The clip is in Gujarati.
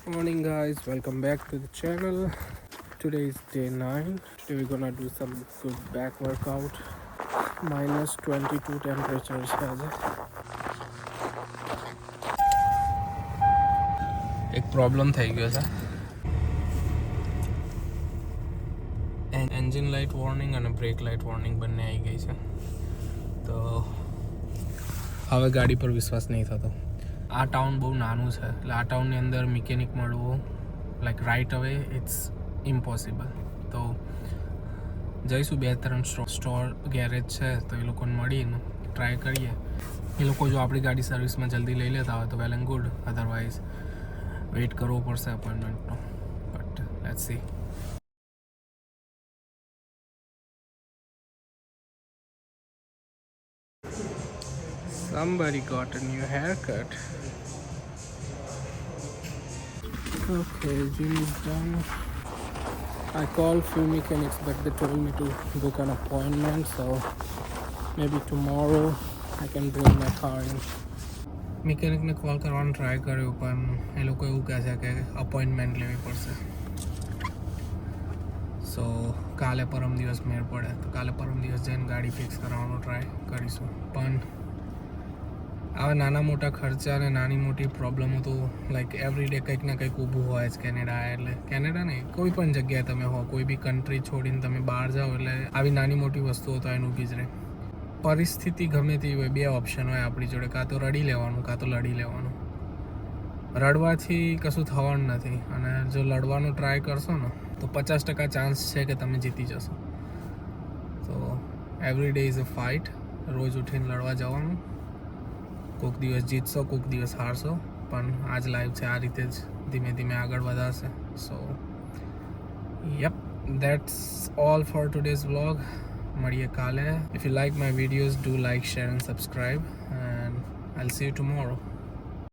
Morning guys, welcome back to the channel. Today is day 9. Today we're gonna do some good back workout. Minus 22 temperatures has it. એક પ્રોબ્લેમ થઈ ગયો છે. એન્જિન લાઇટ વોર્નિંગ અને બ્રેક લાઇટ વોર્નિંગ બંને આવી ગઈ છે. તો હવે ગાડી પર વિશ્વાસ નહીં થતો. આ ટાઉન બહુ નાનું છે, એટલે આ ટાઉનની અંદર મિકેનિક મળવું લાઈક રાઇટ અવે ઇટ્સ ઇમ્પોસિબલ. તો જઈશું 2-3 સ્ટોર ગેરેજ છે, તો એ લોકોને મળીને ટ્રાય કરીએ. એ લોકો જો આપણી ગાડી સર્વિસમાં જલ્દી લઈ લેતા હોય તો well and good, otherwise wait કરવો પડશે અપોઇન્ટમેન્ટનો. But let's see. Somebody got a new haircut. Okay, gym is done. I called few mechanics, but they told me to book an appointment, so maybe tomorrow I can bring my car in. મિકેનિકને કોલ કરવાનો ટ્રાય કર્યો, પણ એ લોકો એવું કહે છે કે અપોઇન્ટમેન્ટ લેવી પડશે. સો કાલે પરમ દિવસ મેળ પડે તો કાલે પરમ દિવસ જઈને ગાડી ફિક્સ કરાવવાનો ટ્રાય કરીશું. પણ આવા નાના મોટા ખર્ચા અને નાની મોટી પ્રોબ્લેમો તો લાઈક એવરી ડે કંઈક ને કંઈક ઊભું હોય જ. એટલે કેનેડા નહીં, કોઈ પણ જગ્યાએ તમે હો, કોઈ બી કન્ટ્રી છોડીને તમે બહાર જાઓ એટલે આવી નાની મોટી વસ્તુઓ તો એનું ઊભી જ રહે. પરિસ્થિતિ ગમે તેવી હોય, 2 ઓપ્શન હોય આપણી જોડે: કાં તો રડી લેવાનું, કાં તો લડી લેવાનું. રડવાથી કશું થવાનું નથી, અને જો લડવાનું ટ્રાય કરશો ને તો 50% ચાન્સ છે કે તમે જીતી જશો. તો every day is a fight. રોજ ઉઠીને લડવા જવાનું. કોઈક દિવસ જીતશો, કોઈક દિવસ હારશો, પણ આ જ લાઈફ છે. આ રીતે જ ધીમે ધીમે આગળ વધારશે. So yup, that's all for today's vlog. મળીએ કાલે. If you like my videos, do like, share and subscribe, and I'll see you tomorrow.